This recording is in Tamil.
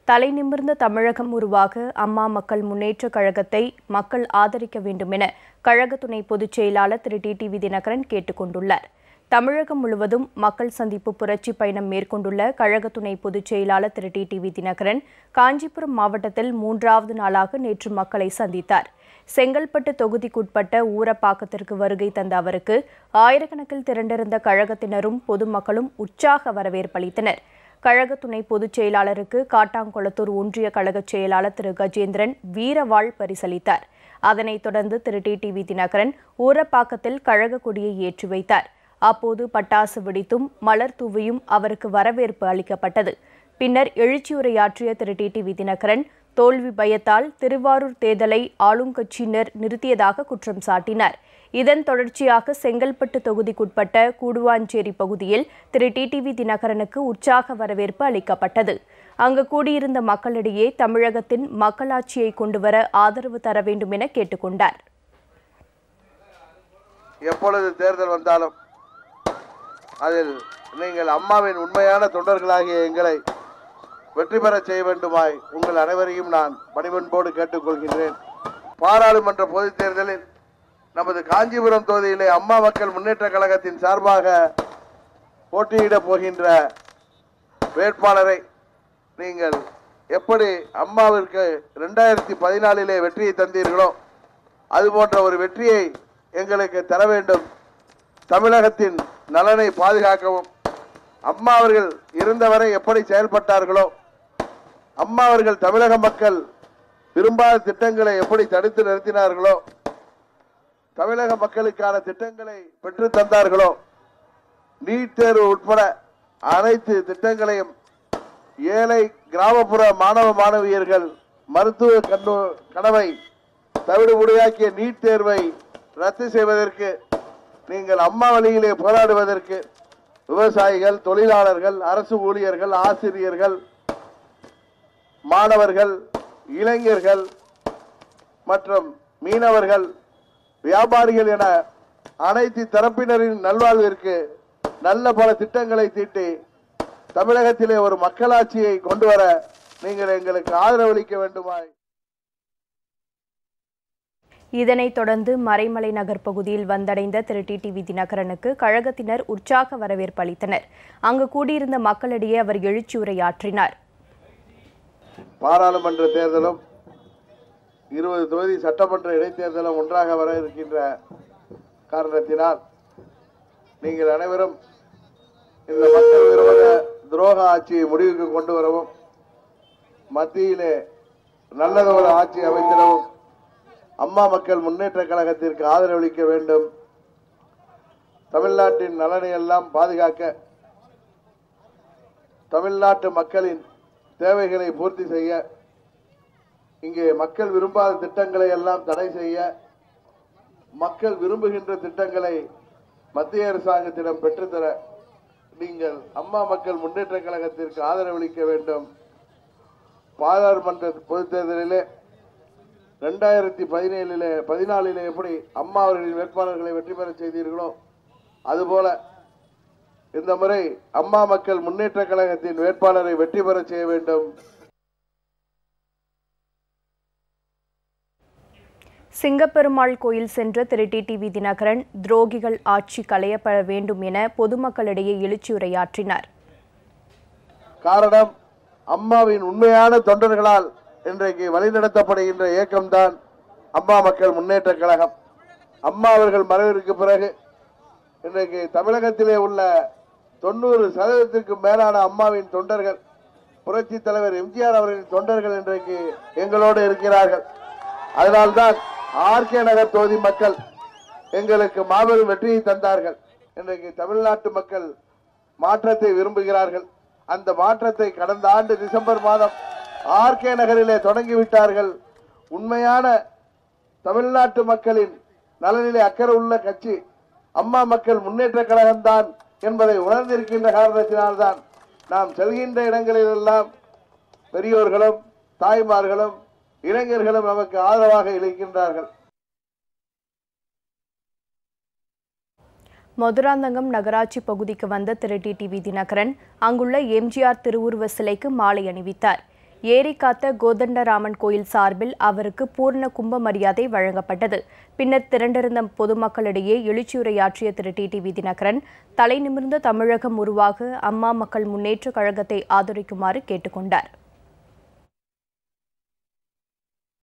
தலைநிமிர்ந்த தமிழகம் உருவாக அம்மா மக்கள் முன்னேற்றக் கழகத்தை மக்கள் ஆதரிக்க வேண்டும் என கழக துணை பொதுச் செயலாளர் திரு டிடிவி தினகரன் கேட்டுக் கொண்டுள்ளார். தமிழகம் முழுவதும் மக்கள் சந்திப்பு புரட்சி பயணம் மேற்கொண்டுள்ள கழக துணை பொதுச் செயலாளர் திரு டிடிவி தினகரன் காஞ்சிபுரம் மாவட்டத்தில் 3வது நாளாக நேற்று மக்களை சந்தித்தார். செங்கல்பட்டு தொகுதிக்குட்பட்ட ஊரப்பாக்கத்திற்கு வருகை தந்த அவருக்கு ஆயிரக்கணக்கில் திரண்டிருந்த கழகத்தினரும் பொதுமக்களும் உற்சாக வரவேற்பளித்தனர். கழக துணை பொதுச் செயலாளருக்கு காட்டாங்குளத்தூர் ஒன்றிய கழக செயலாளர் திரு கஜேந்திரன் வீரவாள் பரிசளித்தார். அதனைத் தொடர்ந்து திரு டிடிவி தினகரன் ஊரப்பாக்கத்தில் கழக கொடியை ஏற்றி வைத்தார். அப்போது பட்டாசு வெடித்தும் மலர் தூவியும் அவருக்கு வரவேற்பு அளிக்கப்பட்டது. பின்னர் எழுச்சியுரையாற்றிய திரு டிடிவி தினகரன் தோல்வி பயத்தால் திருவாரூர் தேர்தலை ஆளும் கட்சியினர் நிறுத்தியதாக குற்றம் சாட்டினார். இதன் தொடர்ச்சியாக செங்கல்பட்டு தொகுதிக்குட்பட்ட கூடுவாஞ்சேரி பகுதியில் திரு டிடிவி தினகரனுக்கு உற்சாக வரவேற்பு அளிக்கப்பட்டது. அங்கு கூடியிருந்த மக்களிடையே தமிழகத்தின் மக்களாட்சியை கொண்டுவர ஆதரவு தர வேண்டும் என கேட்டுக்கொண்டார். எப்பொழுது தேர்தல் வந்தாலும் அதில் நீங்கள் அம்மாவின் உண்மையான தொண்டர்களாகிய எங்களை வெற்றி பெற செய்ய வேண்டுமாய் உங்கள் அனைவரையும் நான் பணிவன்போடு கேட்டுக்கொள்கின்றேன். பாராளுமன்ற பொதுத் தேர்தலில் நமது காஞ்சிபுரம் தொகுதியிலே அம்மா மக்கள் முன்னேற்ற கழகத்தின் சார்பாக போட்டியிடப் போகின்ற வேட்பாளரை நீங்கள் எப்படி அம்மாவிற்கு 2014 வெற்றியை தந்தீர்களோ அதுபோன்ற ஒரு வெற்றியை எங்களுக்கு தர வேண்டும். தமிழகத்தின் நலனை பாதுகாக்கவும் அம்மா அவர்கள் இருந்தவரை எப்படி செயல்பட்டார்களோ அம்மா அவர்கள் தமிழக மக்கள் விரும்பாத திட்டங்களை எப்படி தடுத்து நிறுத்தினார்களோ தமிழக மக்களுக்கான திட்டங்களை பெற்று தந்தார்களோ நீட் தேர்வு உட்பட அனைத்து திட்டங்களையும் ஏழை கிராமப்புற மாணவ மாணவியர்கள் மருத்துவ கனவை தவிடுபடியாக்கிய நீட் தேர்வை ரத்து செய்வதற்கு நீங்கள் அம்மா வழியிலே போராடுவதற்கு விவசாயிகள், தொழிலாளர்கள், அரசு ஊழியர்கள், ஆசிரியர்கள், மாணவர்கள், இளைஞர்கள் மற்றும் மீனவர்கள், வியாபாரிகள் என அனைத்து தரப்பினரின் நல்வாழ்விற்கு நல்ல பல திட்டங்களை தீட்டி தமிழகத்திலே ஒரு மக்களாட்சியை கொண்டு வர நீங்கள் எங்களுக்கு ஆதரவளிக்க வேண்டுமாய். இதனைத் தொடர்ந்து மறைமலை நகர் பகுதியில் வந்தடைந்த திரு டிடிவி தினகரனுக்கு கழகத்தினர் உற்சாக வரவேற்பு அளித்தனர். அங்கு கூடியிருந்த மக்களிடையே அவர் எழுச்சியுரையாற்றினார். பாராளுமன்ற தேர்தலும் 20 தொகுதி சட்டமன்ற இடைத்தேர்தலும் ஒன்றாக வர இருக்கின்ற காரணத்தினால் நீங்கள் அனைவரும் இந்த மக்கள் விரோத துரோக ஆட்சியை முடிவுக்கு கொண்டு வரவும் மத்தியிலே நல்லதொரு ஆட்சி அமைத்திடவும் அம்மா மக்கள் முன்னேற்ற கழகத்திற்கு ஆதரவளிக்க வேண்டும். தமிழ்நாட்டின் நலனை எல்லாம் பாதுகாக்க தமிழ்நாட்டு மக்களின் தேவைகளை பூர்த்தி செய்ய இங்கே மக்கள் விரும்பாத திட்டங்களை எல்லாம் தடை செய்ய மக்கள் விரும்புகின்ற திட்டங்களை மத்திய அரசாங்கத்திடம் பெற்றுத்தர நீங்கள் அம்மா மக்கள் முன்னேற்ற கழகத்திற்கு ஆதரவளிக்க வேண்டும். பாராளுமன்ற பொதுத் தேர்தலிலே 2014 எப்படி அம்மா அவர்களின் வேட்பாளர்களை வெற்றி பெற செய்தீர்களோ அதுபோல இந்த முறை அம்மா மக்கள் முன்னேற்ற கழகத்தின் வேட்பாளரை வெற்றி பெற செய்ய வேண்டும். சிங்கப்பெருமாள் கோயில் சென்ற திரு டிடிவி தினகரன் துரோகிகள் ஆட்சி களையப்பட வேண்டும் என பொதுமக்களிடையே எழுச்சியுரையாற்றினார். காரணம் அம்மாவின் உண்மையான தொண்டர்களால் இன்றைக்கு வழிநடத்தப்படுகின்ற இயக்கம்தான் அம்மா மக்கள் முன்னேற்ற கழகம். அம்மா அவர்கள் மறைவிற்கு பிறகு இன்றைக்கு தமிழகத்திலே உள்ள 90% மேலான அம்மாவின் தொண்டர்கள், புரட்சி தலைவர் எம்ஜிஆர் அவர்களின் தொண்டர்கள் இன்றைக்கு எங்களோடு இருக்கிறார்கள். அதனால்தான் ஆர்கே நகர் தொகுதி மக்கள் எங்களுக்கு மாபெரும் வெற்றியை தந்தார்கள். இன்றைக்கு தமிழ்நாட்டு மக்கள் மாற்றத்தை விரும்புகிறார்கள். அந்த மாற்றத்தை கடந்த ஆண்டு டிசம்பர் மாதம் ஆர்கே நகரிலே தொடங்கிவிட்டார்கள். உண்மையான தமிழ்நாட்டு மக்களின் நலனிலே அக்கறை உள்ள கட்சி அம்மா மக்கள் முன்னேற்ற கழகம்தான் என்பதை உணர்ந்திருக்கின்ற காரணத்தினால்தான் நாம் செல்கின்ற இடங்களிலெல்லாம் பெரியோர்களும் தாய்மார்களும் இளைஞர்களும் நமக்கு ஆதரவாக இருக்கின்றார்கள். மதுராந்தகம் நகராட்சி பகுதிக்கு வந்த திரு டிடிவி தினகரன் அங்குள்ள எம்ஜிஆர் திருவுருவ சிலைக்கு மாலை அணிவித்தார். ஏரிக்காத்த கோதண்டராமன் கோயில் சார்பில் அவருக்கு பூர்ண கும்ப மரியாதை வழங்கப்பட்டது. பின்னர் திரண்டிருந்த பொதுமக்களிடையே எழுச்சியுரையாற்றிய திரு டிடிவி தினகரன், தலைநிமிர்ந்த தமிழகம் உருவாக அம்மா மக்கள் முன்னேற்றக் கழகத்தை ஆதரிக்குமாறு கேட்டுக் கொண்டார்.